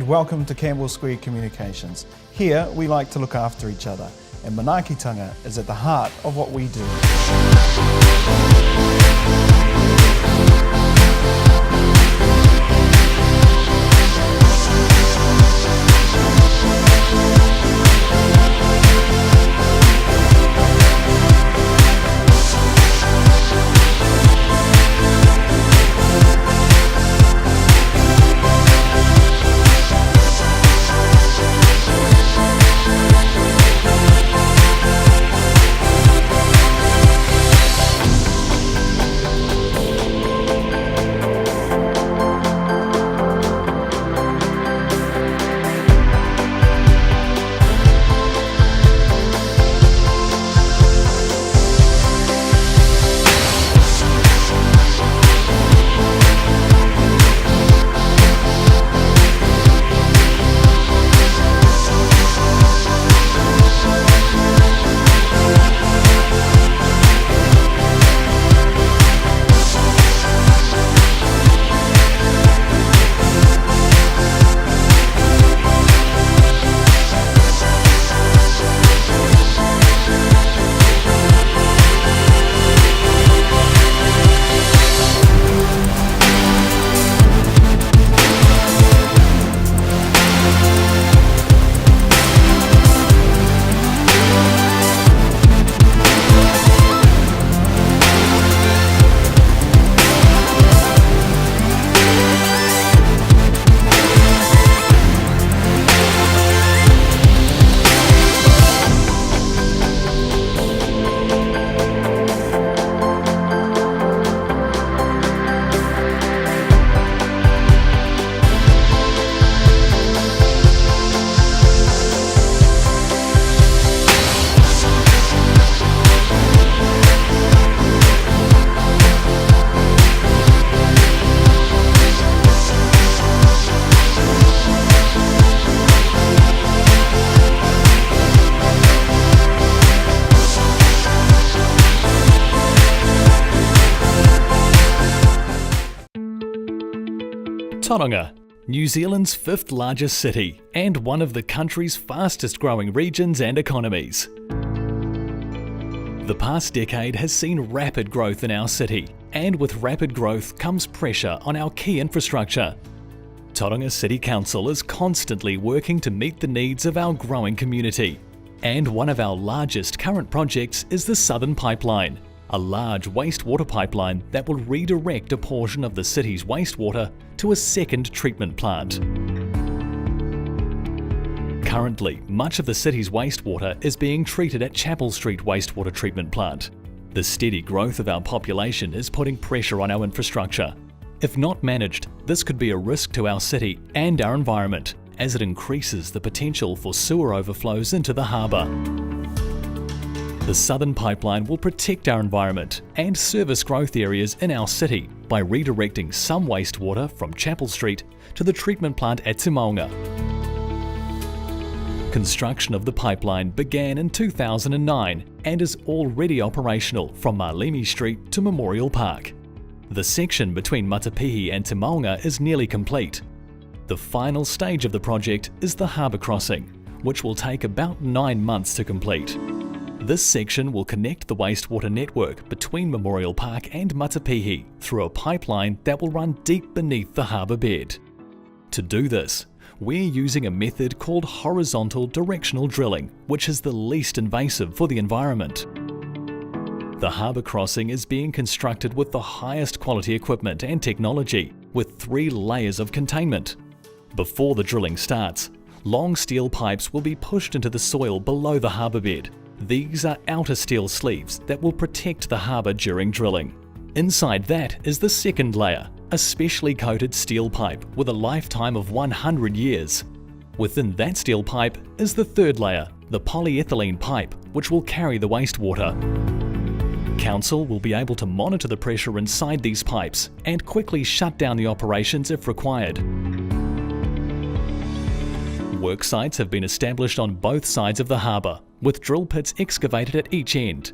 welcome to Campbell Square Communications. Here we like to look after each other, and manaakitanga is at the heart of what we do. Tauranga, New Zealand's 5th largest city and one of the country's fastest growing regions and economies. The past decade has seen rapid growth in our city, and with rapid growth comes pressure on our key infrastructure. Tauranga City Council is constantly working to meet the needs of our growing community, and one of our largest current projects is the Southern Pipeline, a large wastewater pipeline that will redirect a portion of the city's wastewater to a second treatment plant. Currently, much of the city's wastewater is being treated at Chapel Street Wastewater Treatment Plant. The steady growth of our population is putting pressure on our infrastructure. If not managed, this could be a risk to our city and our environment, as it increases the potential for sewer overflows into the harbour. The Southern Pipeline will protect our environment and service growth areas in our city by redirecting some wastewater from Chapel Street to the treatment plant at Te Maunga. Construction of the pipeline began in 2009 and is already operational from Marlimi Street to Memorial Park. The section between Matapihi and Te Maunga is nearly complete. The final stage of the project is the harbour crossing, which will take about 9 months to complete. This section will connect the wastewater network between Memorial Park and Matapihi through a pipeline that will run deep beneath the harbour bed. To do this, we're using a method called horizontal directional drilling, which is the least invasive for the environment. The harbour crossing is being constructed with the highest quality equipment and technology, with 3 layers of containment. Before the drilling starts, long steel pipes will be pushed into the soil below the harbour bed. These are outer steel sleeves that will protect the harbour during drilling. Inside that is the second layer, a specially coated steel pipe with a lifetime of 100 years. Within that steel pipe is the third layer, the polyethylene pipe, which will carry the wastewater. Council will be able to monitor the pressure inside these pipes and quickly shut down the operations if required. Work sites have been established on both sides of the harbour, with drill pits excavated at each end.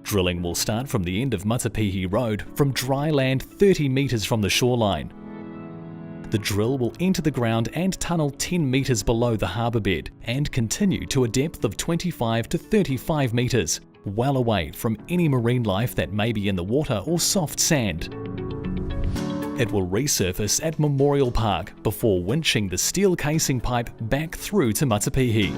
Drilling will start from the end of Matapihi Road from dry land 30 metres from the shoreline. The drill will enter the ground and tunnel 10 metres below the harbour bed and continue to a depth of 25 to 35 metres, well away from any marine life that may be in the water or soft sand. It will resurface at Memorial Park before winching the steel casing pipe back through to Matapihi.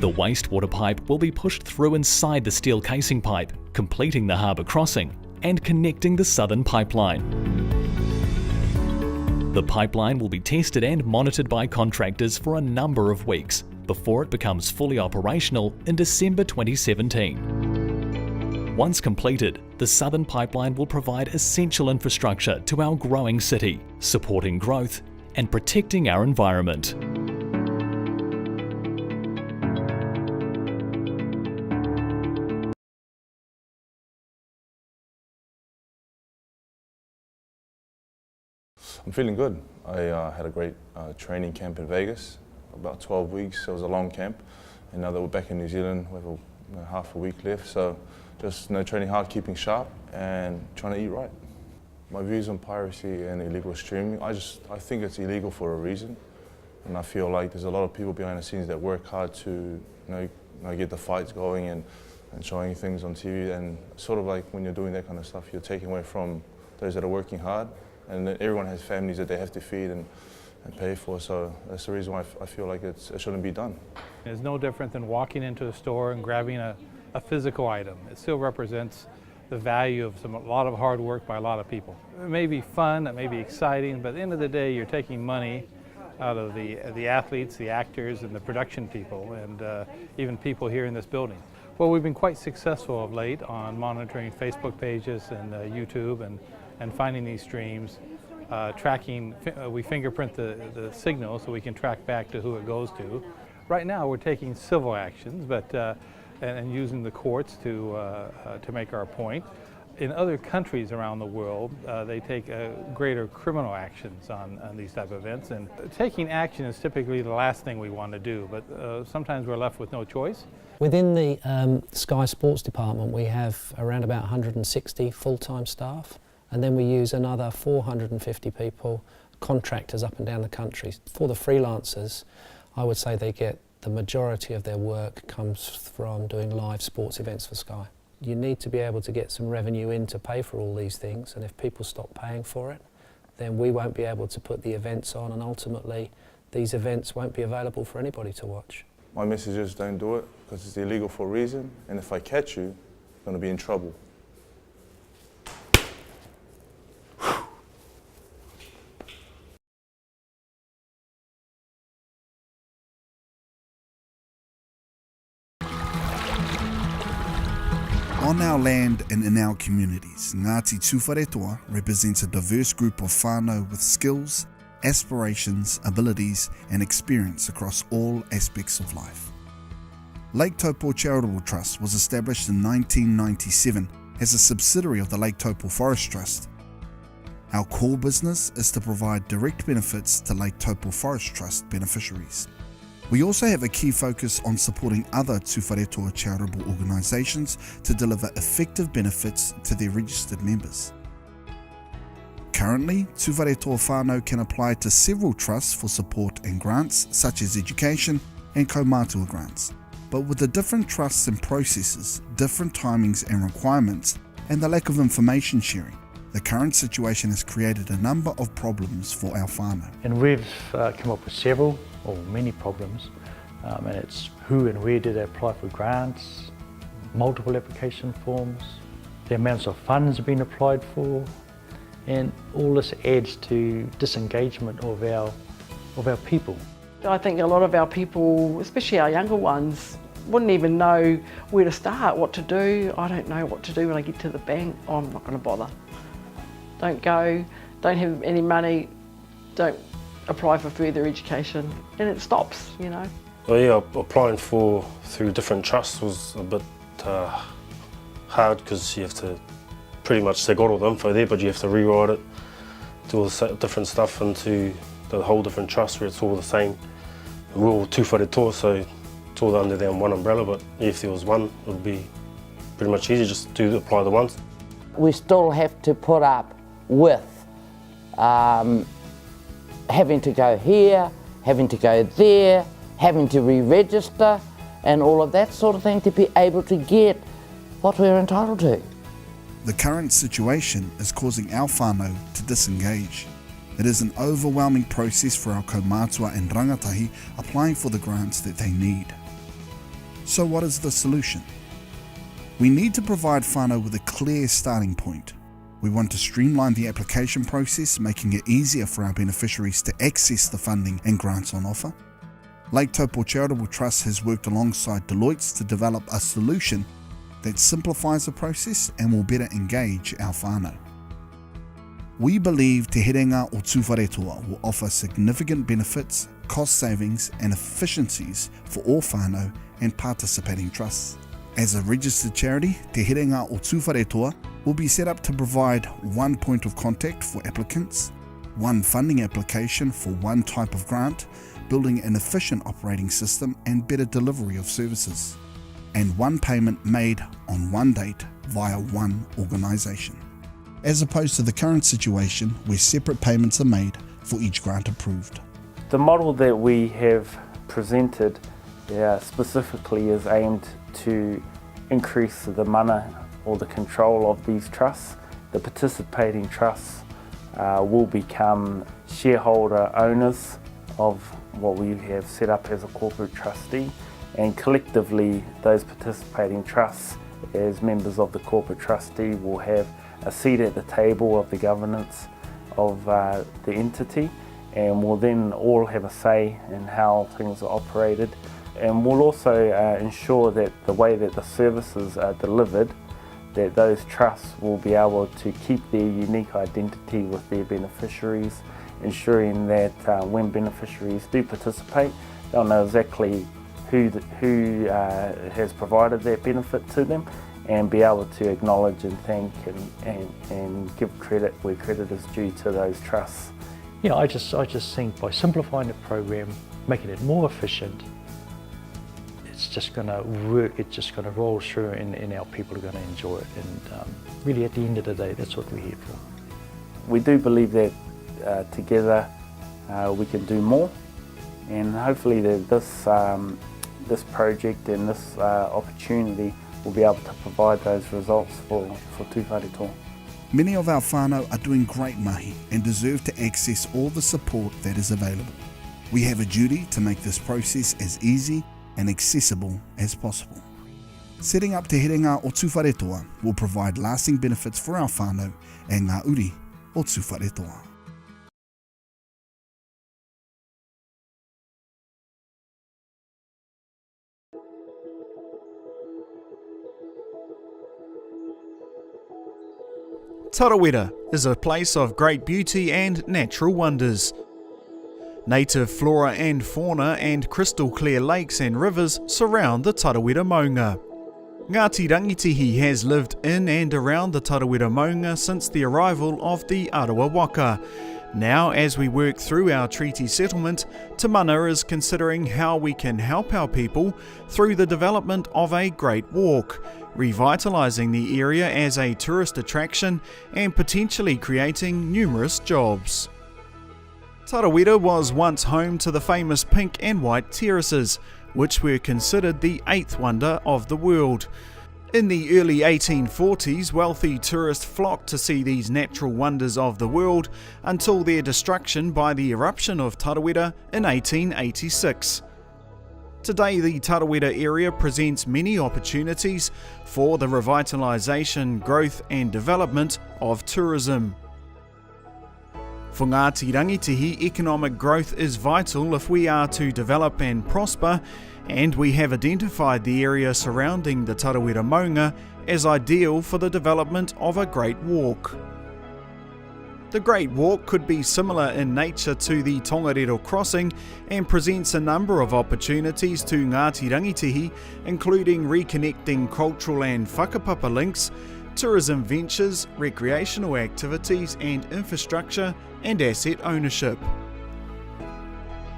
The wastewater pipe will be pushed through inside the steel casing pipe, completing the harbour crossing and connecting the southern pipeline. The pipeline will be tested and monitored by contractors for a number of weeks before it becomes fully operational in December 2017. Once completed, the southern pipeline will provide essential infrastructure to our growing city, supporting growth and protecting our environment. I'm feeling good. I had a great training camp in Vegas, about 12 weeks. It was a long camp, and now that we're back in New Zealand, we have half a week left. So just training hard, keeping sharp, and trying to eat right. My views on piracy and illegal streaming, I think it's illegal for a reason, and I feel like there's a lot of people behind the scenes that work hard to get the fights going and showing things on TV. And sort of like when you're doing that kind of stuff, you're taking away from those that are working hard. And everyone has families that they have to feed and pay for, so that's the reason why I feel like it shouldn't be done. It's no different than walking into a store and grabbing a physical item. It still represents the value of a lot of hard work by a lot of people. It may be fun, it may be exciting, but at the end of the day, you're taking money out of the athletes, the actors, and the production people, and even people here in this building. Well, we've been quite successful of late on monitoring Facebook pages and YouTube and finding these streams, tracking, we fingerprint the signal so we can track back to who it goes to. Right now we're taking civil actions, but and using the courts to make our point. In other countries around the world, they take greater criminal actions on these type of events, and taking action is typically the last thing we want to do, but sometimes we're left with no choice. Within the Sky Sports Department, we have around about 160 full-time staff. And then we use another 450 people, contractors up and down the country. For the freelancers, I would say they get the majority of their work comes from doing live sports events for Sky. You need to be able to get some revenue in to pay for all these things, and if people stop paying for it, then we won't be able to put the events on, and ultimately these events won't be available for anybody to watch. My message is don't do it because it's illegal for a reason, and if I catch you, I'm going to be in trouble. On our land and in our communities, Ngāti Tuwharetoa represents a diverse group of whānau with skills, aspirations, abilities and experience across all aspects of life. Lake Taupo Charitable Trust was established in 1997 as a subsidiary of the Lake Taupo Forest Trust. Our core business is to provide direct benefits to Lake Taupo Forest Trust beneficiaries. We also have a key focus on supporting other Tuwharetoa charitable organisations to deliver effective benefits to their registered members. Currently, Tuwharetoa whānau can apply to several trusts for support and grants such as education and kaumātua grants. But with the different trusts and processes, different timings and requirements, and the lack of information sharing, the current situation has created a number of problems for our whānau. And we've come up with several or many problems, and it's who and where do they apply for grants, multiple application forms, the amounts of funds have been applied for, and all this adds to disengagement of our people. I think a lot of our people, especially our younger ones, wouldn't even know where to start, what to do. I don't know what to do when I get to the bank. Oh, I'm not going to bother. Don't go, don't have any money, don't apply for further education, and it stops, you know. Well, yeah, applying through different trusts was a bit hard because you have to pretty much, they got all the info there, but you have to rewrite it, do all the different stuff into the whole different trust where it's all the same. And we're all Tuwharetoa, so it's all under their one umbrella, but if there was one, it would be pretty much easy just to apply the once. We still have to put up with having to go here, having to go there, having to re-register and all of that sort of thing to be able to get what we're entitled to. The current situation is causing our whānau to disengage. It is an overwhelming process for our kaumātua and rangatahi applying for the grants that they need. So what is the solution? We need to provide whānau with a clear starting point. We want to streamline the application process, making it easier for our beneficiaries to access the funding and grants on offer. Lake Taupo Charitable Trust has worked alongside Deloitte to develop a solution that simplifies the process and will better engage our whānau. We believe Te Herenga o Tuwharetoa will offer significant benefits, cost savings and efficiencies for all whānau and participating trusts. As a registered charity, Te Herenga o Tuwharetoa will be set up to provide one point of contact for applicants, one funding application for one type of grant, building an efficient operating system and better delivery of services, and one payment made on one date via one organisation, as opposed to the current situation where separate payments are made for each grant approved. The model that we have presented specifically is aimed to increase the mana or the control of these trusts. The participating trusts will become shareholder owners of what we have set up as a corporate trustee, and collectively those participating trusts as members of the corporate trustee will have a seat at the table of the governance of the entity, and will then all have a say in how things are operated, and will also ensure that the way that the services are delivered, that those trusts will be able to keep their unique identity with their beneficiaries, ensuring that when beneficiaries do participate, they'll know exactly who has provided that benefit to them, and be able to acknowledge and thank and give credit where credit is due to those trusts. Yeah, I just think by simplifying the program, making it more efficient, it's just going to work, it's just going to roll through, and our people are going to enjoy it. And really at the end of the day, that's what we're here for. We do believe that together we can do more, and hopefully that this project and this opportunity will be able to provide those results for Tuwharetoa. Many of our whānau are doing great mahi and deserve to access all the support that is available. We have a duty to make this process as easy and accessible as possible. Setting up Te Herenga o Tuwharetoa will provide lasting benefits for our whānau e ngā uri o Tuwharetoa. Tarawera is a place of great beauty and natural wonders. Native flora and fauna and crystal clear lakes and rivers surround the Tarawera maunga. Ngāti Rangitihi has lived in and around the Tarawera maunga since the arrival of the Arawa Waka. Now, as we work through our treaty settlement, Te Mana is considering how we can help our people through the development of a Great Walk, revitalising the area as a tourist attraction and potentially creating numerous jobs. Tarawera was once home to the famous pink and white terraces, which were considered the eighth wonder of the world. In the early 1840s, wealthy tourists flocked to see these natural wonders of the world until their destruction by the eruption of Tarawera in 1886. Today, the Tarawera area presents many opportunities for the revitalisation, growth and development of tourism. For Ngāti Rangitihi, economic growth is vital if we are to develop and prosper, and we have identified the area surrounding the Tarawera maunga as ideal for the development of a Great Walk. The Great Walk could be similar in nature to the Tongariro Crossing and presents a number of opportunities to Ngāti Rangitihi, including reconnecting cultural and whakapapa links, tourism ventures, recreational activities and infrastructure, and asset ownership.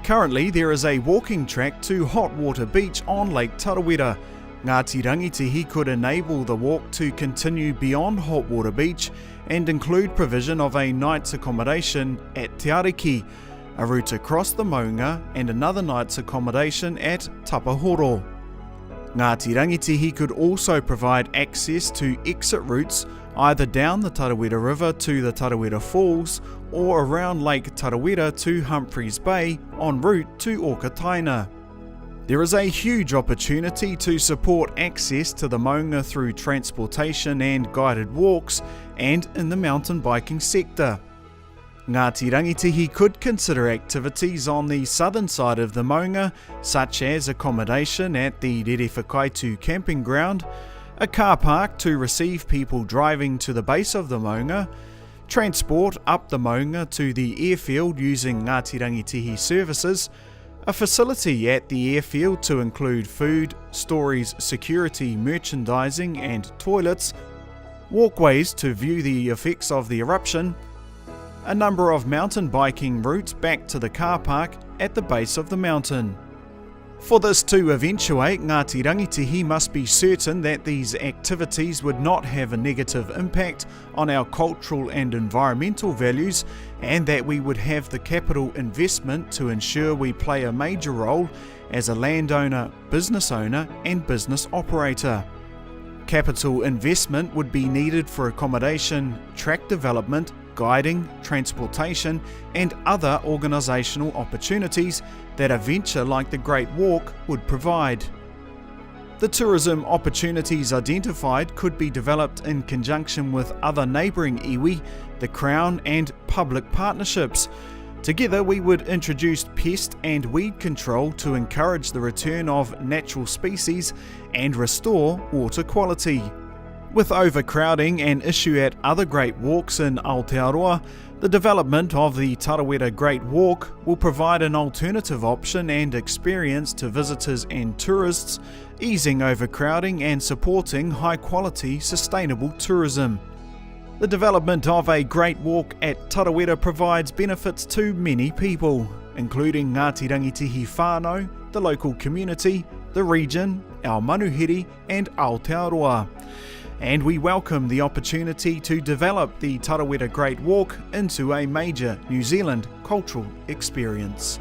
Currently, there is a walking track to Hot Water Beach on Lake Tarawera. Ngāti Rangitihi could enable the walk to continue beyond Hot Water Beach and include provision of a night's accommodation at Te Ariki, a route across the maunga and another night's accommodation at Tapahoro. Ngāti Rangitihi could also provide access to exit routes either down the Tarawera River to the Tarawera Falls or around Lake Tarawera to Humphreys Bay en route to Okataina. There is a huge opportunity to support access to the maunga through transportation and guided walks and in the mountain biking sector. Ngāti Rangitihi could consider activities on the southern side of the maunga, such as accommodation at the Rerewhakaitu camping ground, a car park to receive people driving to the base of the maunga, transport up the maunga to the airfield using Ngāti Rangitihi services, a facility at the airfield to include food, stories, security, merchandising and toilets, walkways to view the effects of the eruption, a number of mountain biking routes back to the car park at the base of the mountain. For this to eventuate, Ngāti Rangitihi must be certain that these activities would not have a negative impact on our cultural and environmental values, and that we would have the capital investment to ensure we play a major role as a landowner, business owner and business operator. Capital investment would be needed for accommodation, track development, guiding, transportation and other organisational opportunities that a venture like the Great Walk would provide. The tourism opportunities identified could be developed in conjunction with other neighbouring iwi, the Crown and public partnerships. Together we would introduce pest and weed control to encourage the return of natural species and restore water quality. With overcrowding an issue at other Great Walks in Aotearoa, the development of the Tarawera Great Walk will provide an alternative option and experience to visitors and tourists, easing overcrowding and supporting high-quality, sustainable tourism. The development of a Great Walk at Tarawera provides benefits to many people, including Ngāti Rangitihi whānau, the local community, the region, our manuhiri and Aotearoa. And we welcome the opportunity to develop the Tarawera Great Walk into a major New Zealand cultural experience.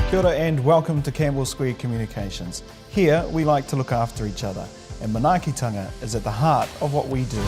Kia ora and welcome to Campbell Square Communications. Here we like to look after each other, and manaakitanga is at the heart of what we do.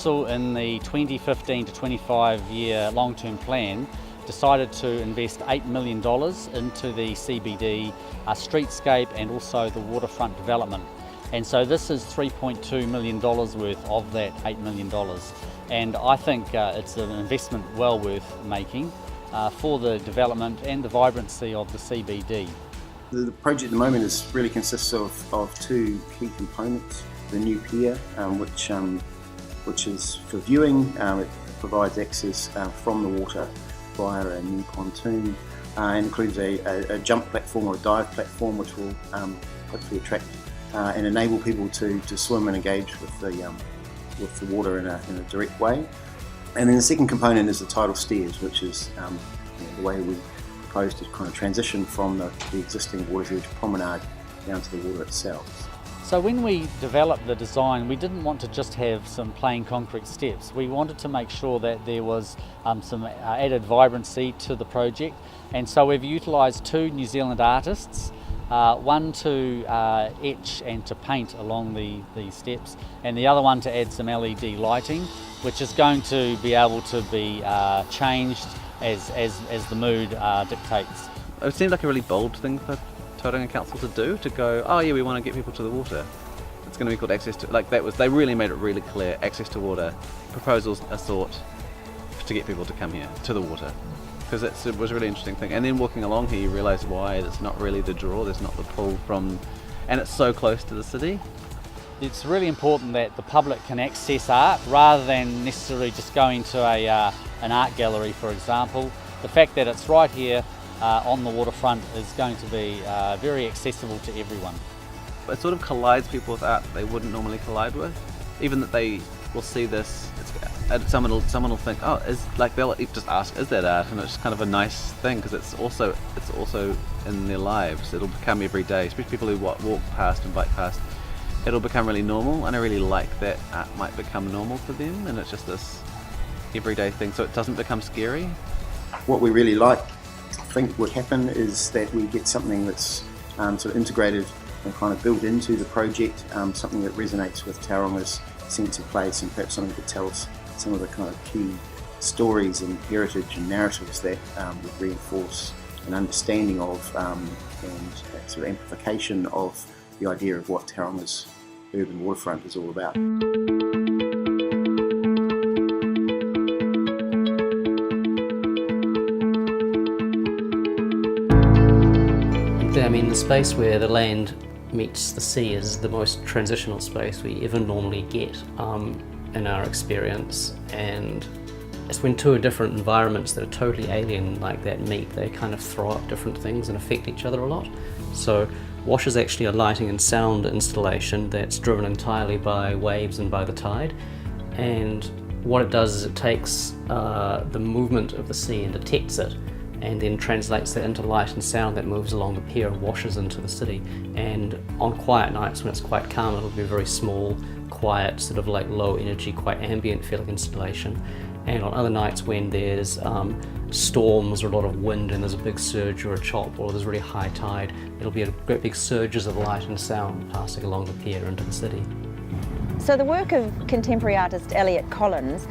council in the 2015 to 25 year long-term plan decided to invest $8 million into the CBD streetscape and also the waterfront development. And so this is $3.2 million worth of that $8 million. And I think it's an investment well worth making for the development and the vibrancy of the CBD. The project at the moment really consists of two key components. The new pier, which is for viewing. It provides access from the water via a new pontoon, and includes a jump platform or a dive platform, which will hopefully attract and enable people to swim and engage with the water in a direct way. And then the second component is the tidal stairs, which is the way we propose to kind of transition from the existing water's edge promenade down to the water itself. So when we developed the design, we didn't want to just have some plain concrete steps. We wanted to make sure that there was some added vibrancy to the project, and so we've utilised two New Zealand artists, one to etch and to paint along the steps, and the other one to add some LED lighting, which is going to be able to be changed as the mood dictates. It seemed like a really bold thing for Tauranga Council to do, to go, oh yeah, we want to get people to the water. It's going to be called access to, they really made it really clear, access to water. Proposals are sought to get people to come here, to the water. Because it was a really interesting thing. And then walking along here, you realise why it's not really the draw, there's not the pull from, and it's so close to the city. It's really important that the public can access art rather than necessarily just going to an art gallery, for example. The fact that it's right here on the waterfront is going to be very accessible to everyone. It sort of collides people with art that they wouldn't normally collide with. Even that they will see this, someone will think, oh, they'll just ask, is that art? And it's kind of a nice thing because it's also in their lives. It'll become every day, especially people who walk past and bike past. It'll become really normal, and I really like that art might become normal for them, and it's just this everyday thing, so it doesn't become scary. What we really think would happen is that we get something that's sort of integrated and kind of built into the project, something that resonates with Tauranga's sense of place, and perhaps something that tells some of the kind of key stories and heritage and narratives that would reinforce an understanding of and sort of amplification of the idea of what Tauranga's urban waterfront is all about. I mean, the space where the land meets the sea is the most transitional space we ever normally get in our experience, and it's when two different environments that are totally alien like that meet, they kind of throw up different things and affect each other a lot. So Wash is actually a lighting and sound installation that's driven entirely by waves and by the tide, and what it does is it takes the movement of the sea and detects it, and then translates that into light and sound that moves along the pier and washes into the city. And on quiet nights when it's quite calm, it'll be a very small, quiet, sort of like low energy, quite ambient feeling installation. And on other nights when there's storms or a lot of wind and there's a big surge or a chop or there's really high tide, it'll be a great big surges of light and sound passing along the pier into the city. So the work of contemporary artist Elliot Collins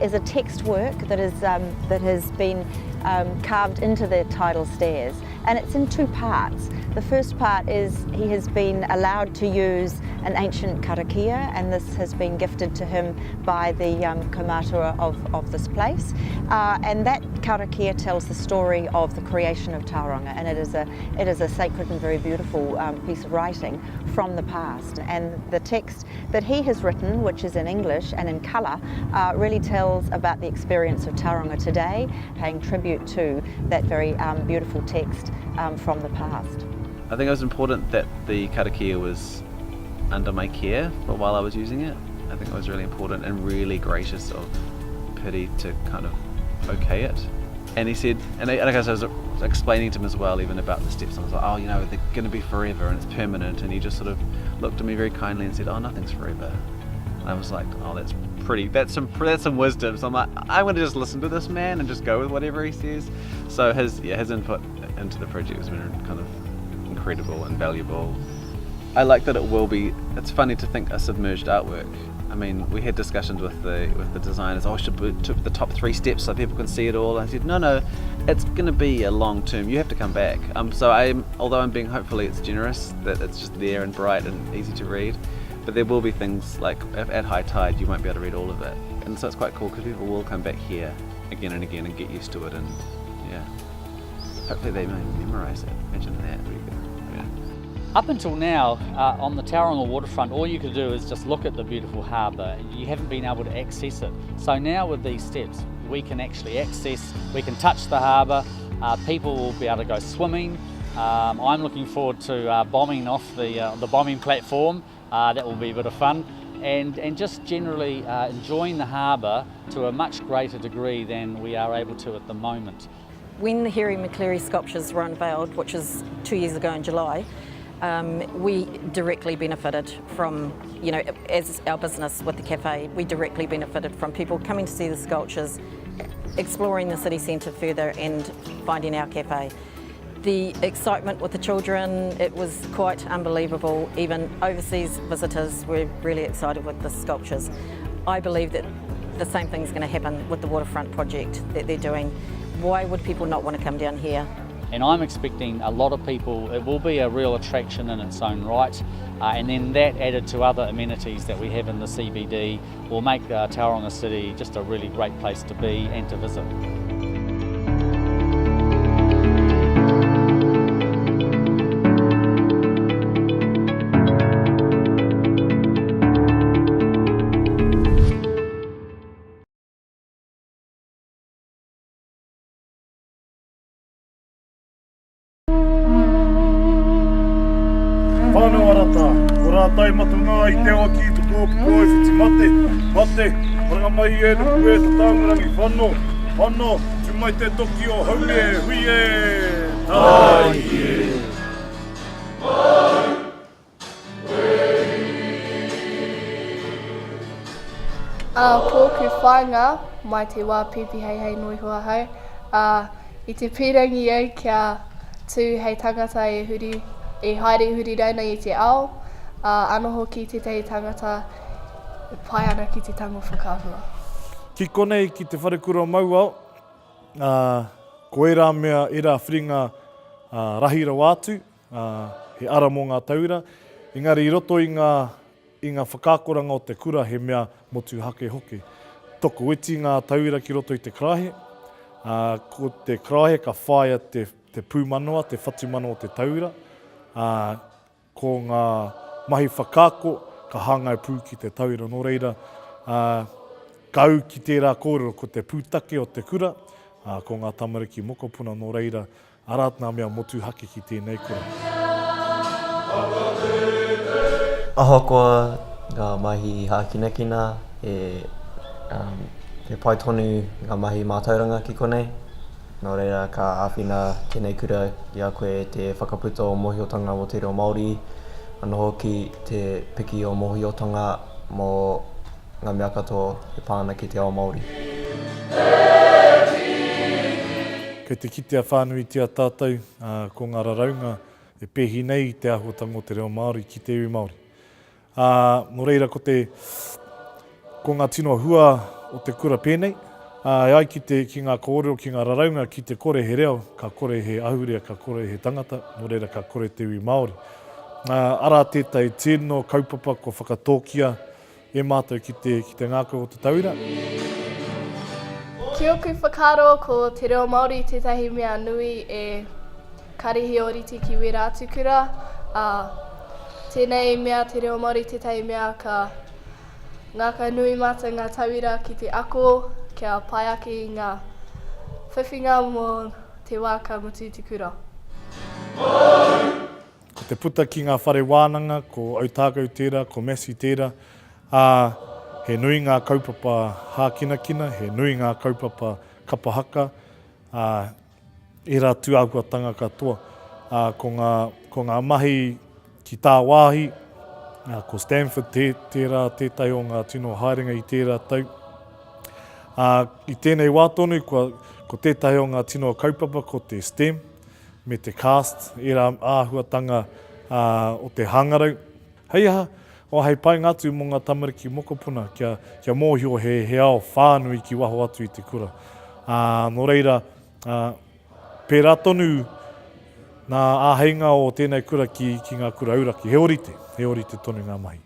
is a text work that has been carved into the tidal stairs, and it's in two parts. The first part is he has been allowed to use an ancient karakia, and this has been gifted to him by the kaumātua of this place, and that karakia tells the story of the creation of Tauranga, and it is a sacred and very beautiful piece of writing from the past. And the text that he has written, which is in English and in colour, really tells about the experience of Tauranga today, paying tribute to that very beautiful text from the past. I think it was important that the karakia was under my care for while I was using it. I think it was really important and really gracious of Piri to kind of okay it. And he said, and I guess I was explaining to him as well, even about the steps. I was like, oh, you know, they're going to be forever and it's permanent. And he just sort of looked at me very kindly and said, oh, nothing's forever. And I was like, oh, that's some wisdom. So I'm like, I'm going to just listen to this man and just go with whatever he says. So his input into the project has been kind of incredible and valuable. I like that it's funny to think a submerged artwork I mean, we had discussions with the designers. Oh, should we took the top 3 steps so people can see it all? And I said, no, it's going to be a long term. You have to come back. So although I'm being hopefully it's generous, that it's just there and bright and easy to read, but there will be things like at high tide you won't be able to read all of it, and so it's quite cool because people will come back here again and again and get used to it, and yeah, hopefully they may memorise it. Imagine that. Really good. Yeah. Up until now, on the Tauranga waterfront, all you could do is just look at the beautiful harbour. You haven't been able to access it. So now with these steps, we can actually access, we can touch the harbour, people will be able to go swimming. I'm looking forward to bombing off the bombing platform. That will be a bit of fun. And just generally enjoying the harbour to a much greater degree than we are able to at the moment. When the Harry McCleary sculptures were unveiled, which was 2 years ago in July, we directly benefited from, as our business with the cafe, we directly benefited from people coming to see the sculptures, exploring the city centre further and finding our cafe. The excitement with the children, it was quite unbelievable. Even overseas visitors were really excited with the sculptures. I believe that the same thing's going to happen with the waterfront project that they're doing. Why would people not want to come down here? And I'm expecting a lot of people, it will be a real attraction in its own right, and then that added to other amenities that we have in the CBD will make Tauranga City just a really great place to be and to visit. Whānau arata, ko rā taimatunga I te awa ki to tōpu koe whiti mate, maranga mai e nuku e te tāngarangi whānau, tu mai te toki o hau e, hui e, tai e. Pōku whāinga, mai te wā pipi hei nui hua hau, I te pirangi au kia tū hei tangata e huri, e haere huri rauna I te ao, anō hoki te tei tangata pai ana ki te tango whakaahua. Ki konei ki te wharekura mauao, ko e rā mea e rā whiringa rahira wātu, he ara mō ngā taura, engari I roto I ngā whakākoranga o te kura he mea motu hake hoke. Toko iti ngā taura ki roto I te krahe, ko te krahe ka whaia te pūmanoa, te whatumano o te taura, ko ngā mahi whakāko ka hāngai pū ki te taura nō reira, kau ki tērā kōrero ko te pūtake o te kura, ko ngā tamariki mokopuna nō reira, aratnā mea motu hake ki tēnei kura. Ahakoa ngā mahi hākinakina e pai tonu ngā mahi mātauranga ki konei. Nō reira ka āwhina tēnei kura I a koe te whakaputa o mohiotanga o te reo Māori, anō hoki te piki o mohiotanga mō ngā mea katoa e pāna ki te ao Māori. Kei te kitea whānui tia tātou, ko ngā raraunga e pehi nei te ahotanga o te reo Māori ki te iwi Māori. Nō reira ko ngā tino hua o te kura pēnei, ai ki ngā kōrero, ki ngā raraunga, ki te kore he reo, ka kore he ahurea, ka kore he tangata, nō reira ka kore te iwi Māori. Ara tētai tēno kaupapa ko whakatōkia e mātou ki te ngākau o te taura. Ki oku whakaro ko te reo Māori tētahi mea nui e karihi o riti ki wera atukura. Tēnei mea te reo Māori tētahi mea ka ngāka nui mata ngā tauira ki te ako, kia pai ake I ngā whiwhinga mō te wāka mutu te kura. Ko te puta ki ngā whare wānanga, ko Autaukau tērā, ko Masi tērā, he nui ngā kaupapa hākinakina, he nui ngā kaupapa kapahaka, e rā tuahuatanga katoa. Ko ngā mahi ki tā wāhi, ko Stanford tērā, tētai o ngā tino haerenga I tērā tau. I tēnei wātonu, ko tētahi o ngā tino kaupapa, ko te STEM, me te CAST, e rā āhuatanga o te hangarau. Hei aha, O hei pai ngatu mō ngā tamariki mokopuna kia mōhio he ao whānui ki waho atu i te kura. Nō reira, pērā tonu nā āheinga o tēnei kura ki ngā kura auraki. He orite tonu ngā mahi.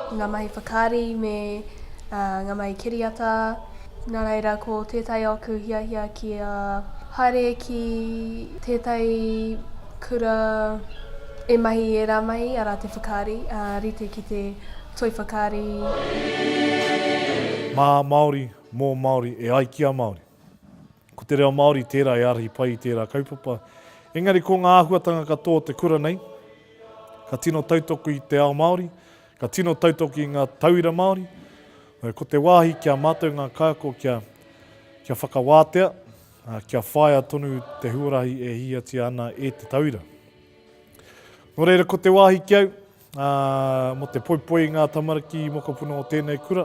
Ngā mahi whakaari me ngā mahi kiriata. Nā reira ko tētai oku hiahia kia haere ki tētai kura e mahi e rā mahi ara te whakaari, rite ki te toi whakaari. Mā Māori, mō Māori, e ai kia Māori. Ko te reo Māori tērā e arahi pai i tērā kaupapa. Engari ko ngā āhuatanga katoa te kura nei, ka tino tautoko i te ao Māori, ka tino tautoko i ngā tauira Māori. Ko te wāhi kia mātou ngā kāko kia whakawātea, kia whaia tonu te huarahi e hiatia ana e te tauira. Nō reira, ko te wāhi kiau, mo te poipoi ngā tamariki mokopuna o tēnei kura.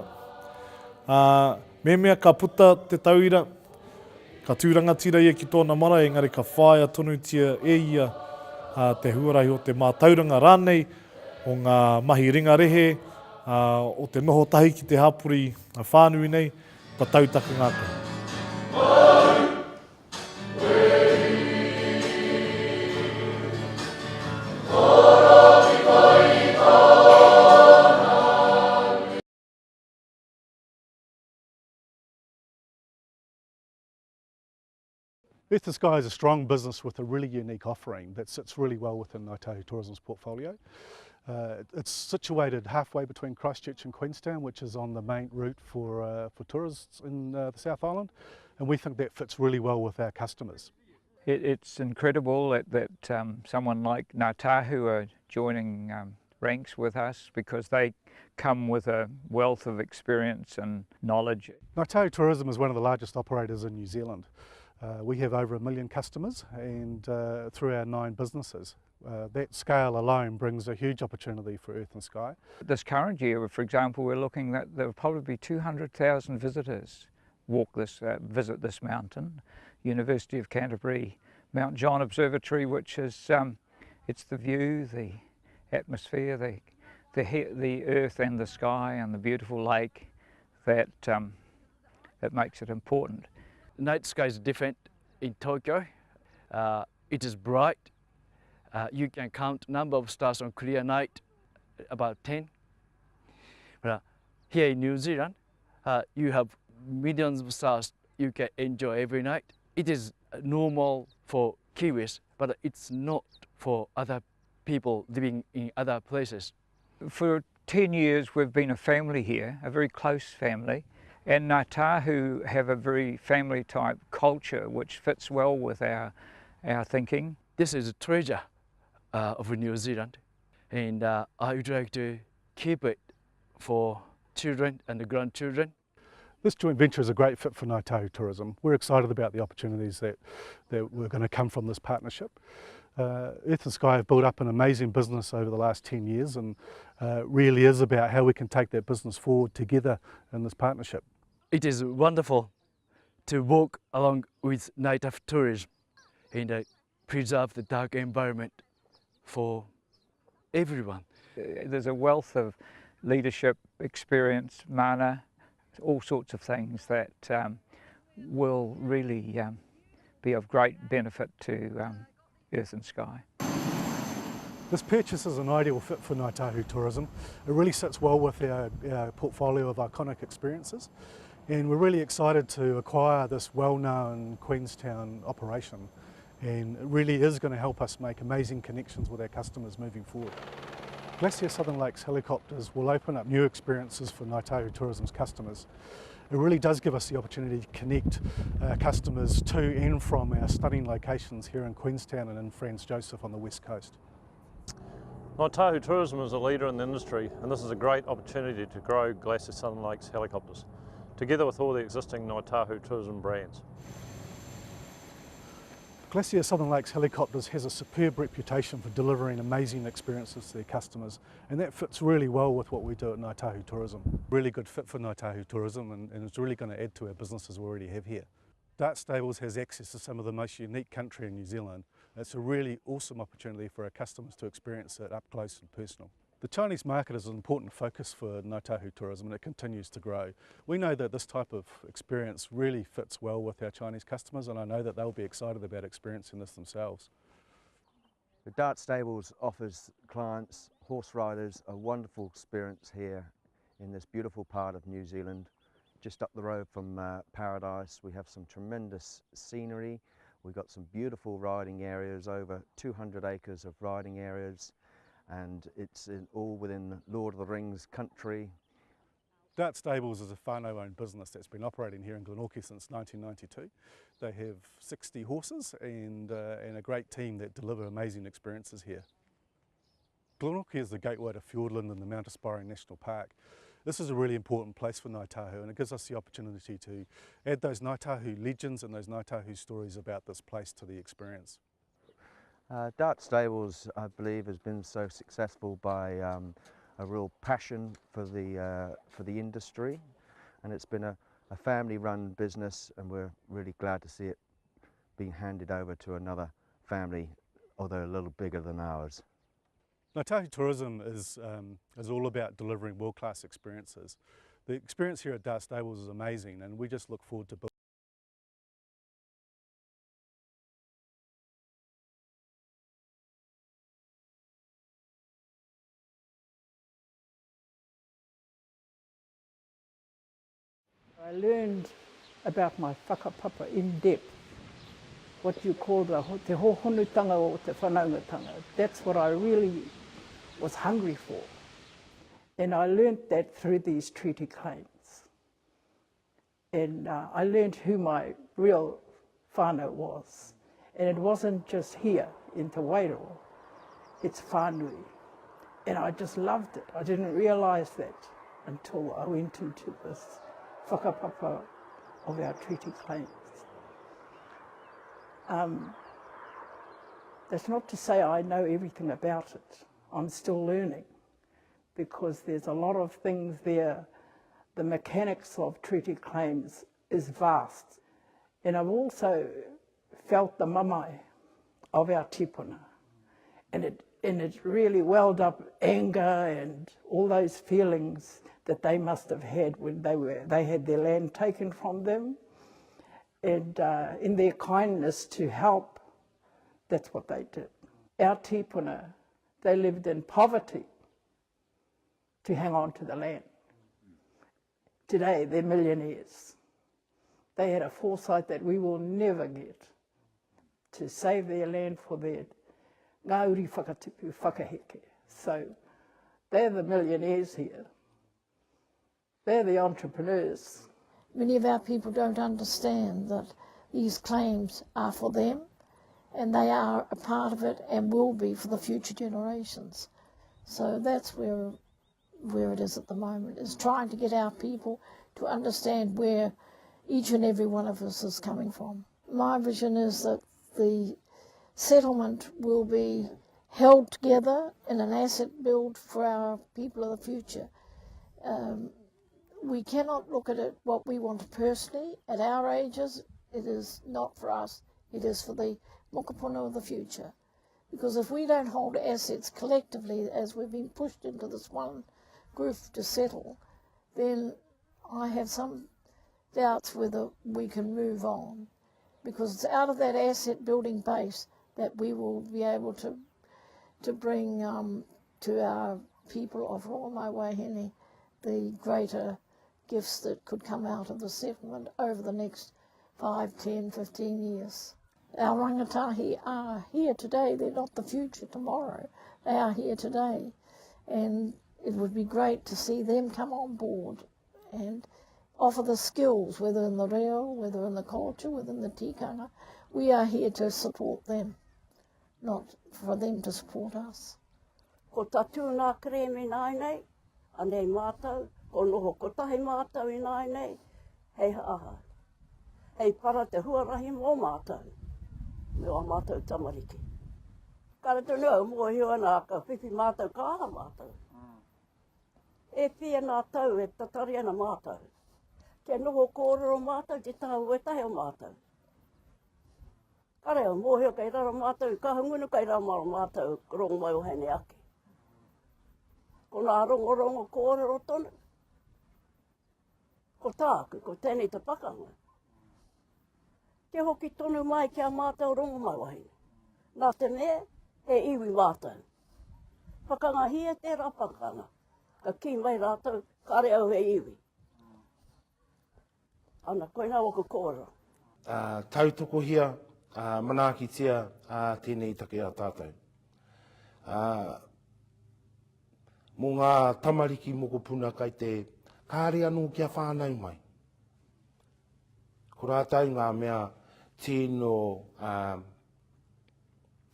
Me mea ka puta te tauira, ka tūrangatira ia ki tōna mara, engari ka whaia tonu tia e ia te huarahi o te mātauranga rānei, o ngā mahi ringarehe, o te noho tahi ki te hapuri whānui nei, ka tautaka ngākau. Earth to Sky is a strong business with a really unique offering that sits really well within Ngāi Tahu Tourism's portfolio. It's situated halfway between Christchurch and Queenstown, which is on the main route for tourists in the South Island, and we think that fits really well with our customers. It's incredible that someone like Ngāi Tahu are joining ranks with us, because they come with a wealth of experience and knowledge. Ngāi Tahu Tourism is one of the largest operators in New Zealand. We have over 1 million customers, and through our 9 businesses. That scale alone brings a huge opportunity for Earth and Sky. This current year, for example, we're looking at there will probably be 200,000 visitors visit this mountain. University of Canterbury, Mount John Observatory, which is it's the view, the atmosphere, the earth and the sky and the beautiful lake that makes it important. Night sky is different in Tokyo. It is bright. You can count number of stars on clear night, about 10. But here in New Zealand, you have millions of stars you can enjoy every night. It is normal for Kiwis, but it's not for other people living in other places. For 10 years we've been a family here, a very close family. And Ngāi Tahu have a very family type culture which fits well with our thinking. This is a treasure of New Zealand, and I would like to keep it for children and grandchildren. This joint venture is a great fit for Ngāi Tahu Tourism. We're excited about the opportunities that were going to come from this partnership. Earth and Sky have built up an amazing business over the last 10 years, and really is about how we can take that business forward together in this partnership. It is wonderful to walk along with Ngāi Tahu Tourism and preserve the dark environment for everyone. There's a wealth of leadership, experience, mana, all sorts of things that will really be of great benefit to Earth and Sky. This purchase is an ideal fit for Ngāi Tahu Tourism. It really sits well with our portfolio of iconic experiences, and we're really excited to acquire this well-known Queenstown operation, and it really is going to help us make amazing connections with our customers moving forward. Glacier Southern Lakes helicopters will open up new experiences for Ngāi Tahu Tourism's customers. It really does give us the opportunity to connect our customers to and from our stunning locations here in Queenstown and in Franz Josef on the west coast. Ngāi Tahu Tourism is a leader in the industry, and this is a great opportunity to grow Glacier Southern Lakes helicopters, together with all the existing Ngāi Tahu Tourism brands. Glacier Southern Lakes Helicopters has a superb reputation for delivering amazing experiences to their customers, and that fits really well with what we do at Ngāi Tahu Tourism. Really good fit for Ngāi Tahu Tourism, and it's really going to add to our businesses we already have here. Dart Stables has access to some of the most unique country in New Zealand. It's a really awesome opportunity for our customers to experience it up close and personal. The Chinese market is an important focus for Ngāi Tahu tourism and it continues to grow. We know that this type of experience really fits well with our Chinese customers and I know that they'll be excited about experiencing this themselves. The Dart Stables offers clients, horse riders, a wonderful experience here in this beautiful part of New Zealand. Just up the road from Paradise, we have some tremendous scenery. We've got some beautiful riding areas, over 200 acres of riding areas, and it's all within Lord of the Rings country. Dart Stables is a whānau-owned business that's been operating here in Glenorchy since 1992. They have 60 horses and a great team that deliver amazing experiences here. Glenorchy is the gateway to Fiordland and the Mount Aspiring National Park. This is a really important place for Ngāi Tahu and it gives us the opportunity to add those Ngāi Tahu legends and those Ngāi Tahu stories about this place to the experience. Dart Stables, I believe, has been so successful by a real passion for the industry, and it's been a family-run business, and we're really glad to see it being handed over to another family, although a little bigger than ours. Ngāi Tahu tourism is all about delivering world-class experiences. The experience here at Dart Stables is amazing, and we just look forward to building. I learned about my whakapapa in depth, what you call the hohonutanga o te whanaungatanga. That's what I really was hungry for. And I learned that through these treaty claims. And I learned who my real whānau was. And it wasn't just here in Te Wairoa, it's whānui. And I just loved it. I didn't realise that until I went into this whakapapa of our treaty claims. That's not to say I know everything about it. I'm still learning because there's a lot of things there. The mechanics of treaty claims is vast. And I've also felt the mamae of our tipuna. And it really welled up anger and all those feelings that they must have had when they had their land taken from them. And in their kindness to help, that's what they did. Our tipuna, they lived in poverty to hang on to the land. Today, they're millionaires. They had a foresight that we will never get to save their land for their ngāuri whakatipu, whakaheke. So they're the millionaires here. They're the entrepreneurs. Many of our people don't understand that these claims are for them and they are a part of it and will be for the future generations. So that's where it is at the moment, is trying to get our people to understand where each and every one of us is coming from. My vision is that the settlement will be held together in an asset build for our people of the future. We cannot look at it what we want personally. At our ages, it is not for us. It is for the mokopuna of the future. Because if we don't hold assets collectively, as we've been pushed into this one group to settle, then I have some doubts whether we can move on. Because it's out of that asset building base that we will be able to bring to our people of Roa Waihine the greater gifts that could come out of the settlement over the next 5, 10, 15 years. Our rangatahi are here today. They're not the future tomorrow. They are here today. And it would be great to see them come on board and offer the skills, whether in the reo, whether in the culture, whether in the tikanga. We are here to support them, not for them to support us. Ko tatu nā kreme nai nei, anei mātou, ko noho kotahi mātou i nai nei, hei aha. Hei para te huarahi mō mātou, me o mātou tamariki. Karato nua mua hiwa nā ka whiwhi mātou ka aha mātou. E whia nā tau e tatari ana mātou. Kia noho kōrero mātou, te tāu e tahi o mātou. Kare o mōhio kei rara mātou, ka hungunu kei rara mātou, rongo mai o hene ake. Ko nā rongorongo kōrero tonu. Ko tāku, ko tēnei te pakanga. Te hoki tonu mai kia mātou rongo mai wahine. Nā te mea, he iwi mātou. Whakangahia te rapakanga. Ka ki mai rātou, kare au he iwi. Ana, koe nā wako kōrero. Tautoko hia, manaaki tia tēnei take a tātou. Mō ngā tamariki moko puna kai te kāre anō kia whānau mai. Ko rātou ngā mea tēno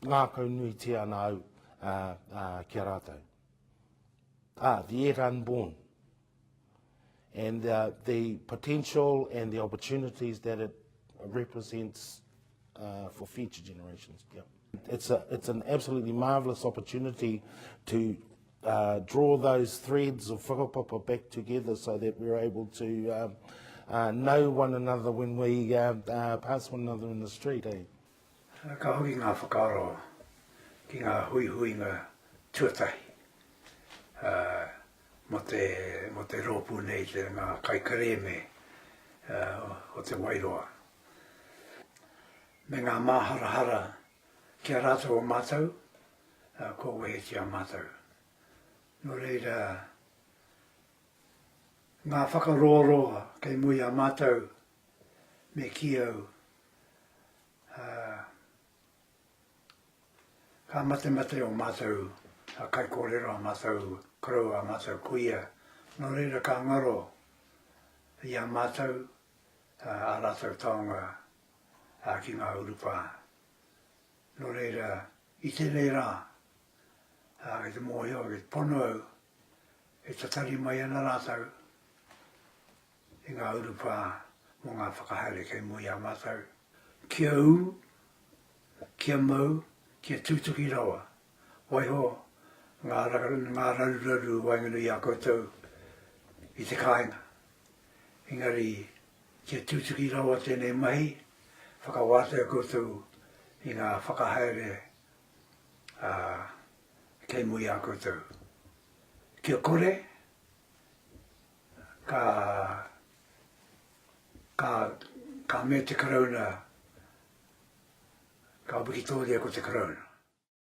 ngā kaunui te ana au kia rātou. The yet unborn. And the potential and the opportunities that it represents for future generations. Yeah. It's an absolutely marvellous opportunity to draw those threads of whakapapa back together so that we're able to know one another when we pass one another in the street. Ka hoki ngā whakaaro ki ngā hui ngā tuatai. Mo te rōpū nei te ngā kaikareme o te wairoa. Me ngā māharahara kia rātou o mātou, ko wehe tia mātou. No reira, ngā whakaroroa kei mui a mātou me kiau. Ka mate o mātou, kai kōrero a mātou, korau a mātou kuia. No reira ka ngaro i a mātou, a rātou taonga ki ngā urupa. No reira, i te reira, i te mōhio, i te pono au, e tatari mai ana rātou, i ngā urupa mō ngā whakahaere kei mui a mātou. Kia u, kia mau, kia tūtuki rawa. Waiho, ngā raruraru wainganu i a koutou i te kāinga. Engari, kia tūtuki rawa tēnei mahi, whakawātea koutou i ngā whakahaere kei mui a koutou. Kia kore, ka me te karauna, ka wiki tōria ko te karauna.